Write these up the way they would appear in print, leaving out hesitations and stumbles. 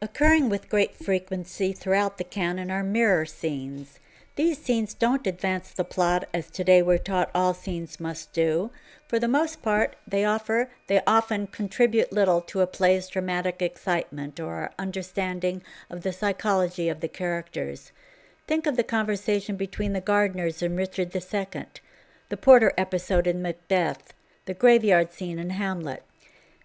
Occurring with great frequency throughout the canon are mirror scenes. These scenes don't advance the plot as today we're taught all scenes must do. For the most part, they often contribute little to a play's dramatic excitement or our understanding of the psychology of the characters. Think of the conversation between the gardeners and Richard II, the Porter episode in Macbeth, the graveyard scene in Hamlet.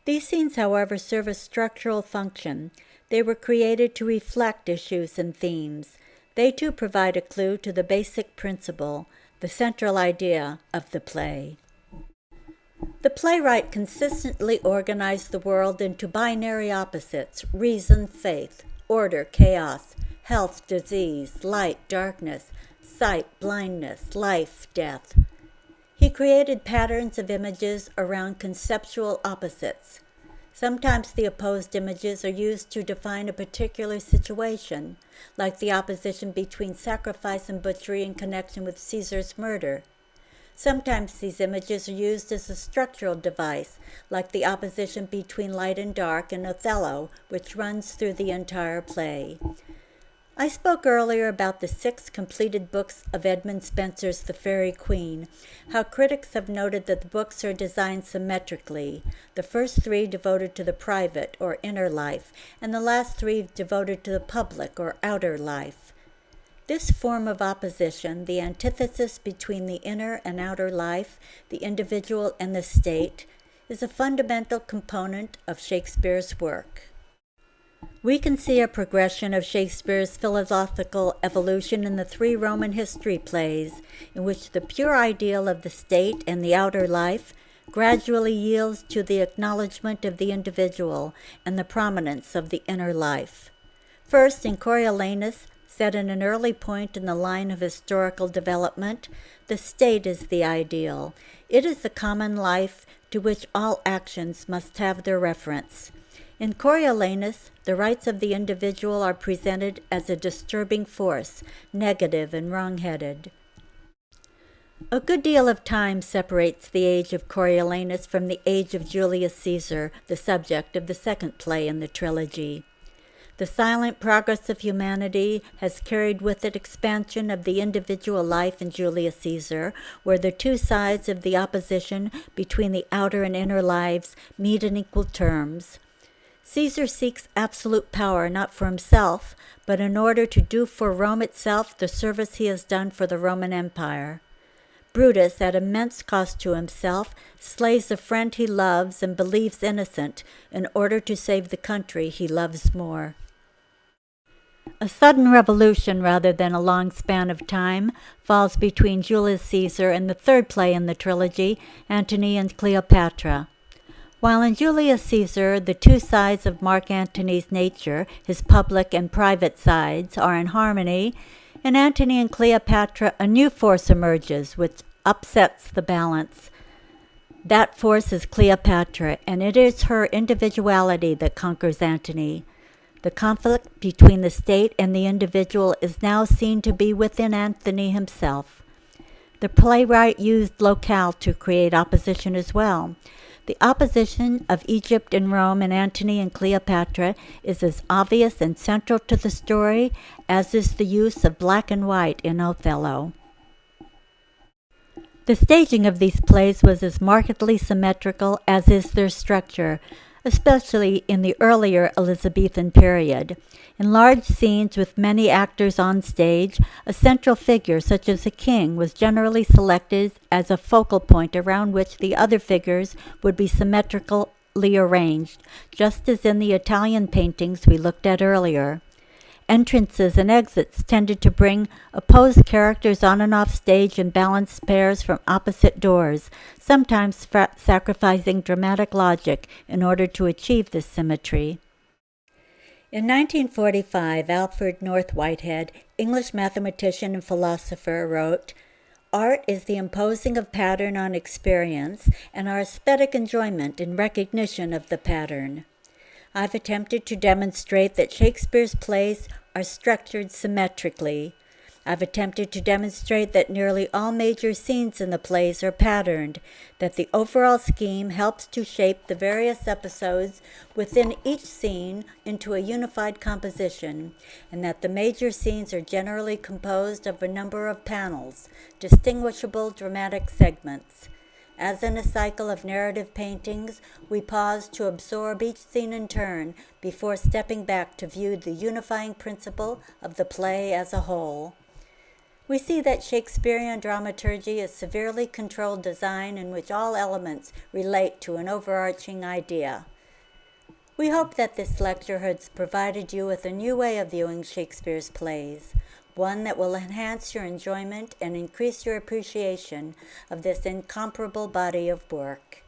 These scenes, however, serve a structural function. They were created to reflect issues and themes. They too provide a clue to the basic principle, the central idea of the play. The playwright consistently organized the world into binary opposites: reason, faith; order, chaos; health, disease; light, darkness; sight, blindness; life, death. He created patterns of images around conceptual opposites. Sometimes the opposed images are used to define a particular situation, like the opposition between sacrifice and butchery in connection with Caesar's murder. Sometimes these images are used as a structural device, like the opposition between light and dark in Othello, which runs through the entire play. I spoke earlier about the 6 completed books of Edmund Spenser's The Faerie Queene, how critics have noted that the books are designed symmetrically, the first 3 devoted to the private or inner life, and the last 3 devoted to the public or outer life. This form of opposition, the antithesis between the inner and outer life, the individual and the state, is a fundamental component of Shakespeare's work. We can see a progression of Shakespeare's philosophical evolution in the 3 Roman history plays, in which the pure ideal of the state and the outer life gradually yields to the acknowledgement of the individual and the prominence of the inner life. First, in Coriolanus, set in an early point in the line of historical development, the state is the ideal. It is the common life to which all actions must have their reference. In Coriolanus, the rights of the individual are presented as a disturbing force, negative and wrong-headed. A good deal of time separates the age of Coriolanus from the age of Julius Caesar, the subject of the second play in the trilogy. The silent progress of humanity has carried with it expansion of the individual life in Julius Caesar, where the 2 sides of the opposition between the outer and inner lives meet in equal terms. Caesar seeks absolute power not for himself, but in order to do for Rome itself the service he has done for the Roman Empire. Brutus, at immense cost to himself, slays a friend he loves and believes innocent in order to save the country he loves more. A sudden revolution rather than a long span of time falls between Julius Caesar and the third play in the trilogy, Antony and Cleopatra. While in Julius Caesar the 2 sides of Mark Antony's nature, his public and private sides, are in harmony, in Antony and Cleopatra a new force emerges which upsets the balance. That force is Cleopatra, and it is her individuality that conquers Antony. The conflict between the state and the individual is now seen to be within Antony himself. The playwright used locale to create opposition as well. The opposition of Egypt and Rome in Antony and Cleopatra is as obvious and central to the story as is the use of black and white in Othello. The staging of these plays was as markedly symmetrical as is their structure, especially in the earlier Elizabethan period. In large scenes with many actors on stage, a central figure, such as a king, was generally selected as a focal point around which the other figures would be symmetrically arranged, just as in the Italian paintings we looked at earlier. Entrances and exits tended to bring opposed characters on and off stage in balanced pairs from opposite doors, sometimes sacrificing dramatic logic in order to achieve this symmetry. In 1945, Alfred North Whitehead, English mathematician and philosopher, wrote, "Art is the imposing of pattern on experience and our aesthetic enjoyment in recognition of the pattern." I've attempted to demonstrate that Shakespeare's plays are structured symmetrically. I've attempted to demonstrate that nearly all major scenes in the plays are patterned, that the overall scheme helps to shape the various episodes within each scene into a unified composition, and that the major scenes are generally composed of a number of panels, distinguishable dramatic segments. As in a cycle of narrative paintings, we pause to absorb each scene in turn before stepping back to view the unifying principle of the play as a whole. We see that Shakespearean dramaturgy is severely controlled design in which all elements relate to an overarching idea. We hope that this lecture has provided you with a new way of viewing Shakespeare's plays, one that will enhance your enjoyment and increase your appreciation of this incomparable body of work.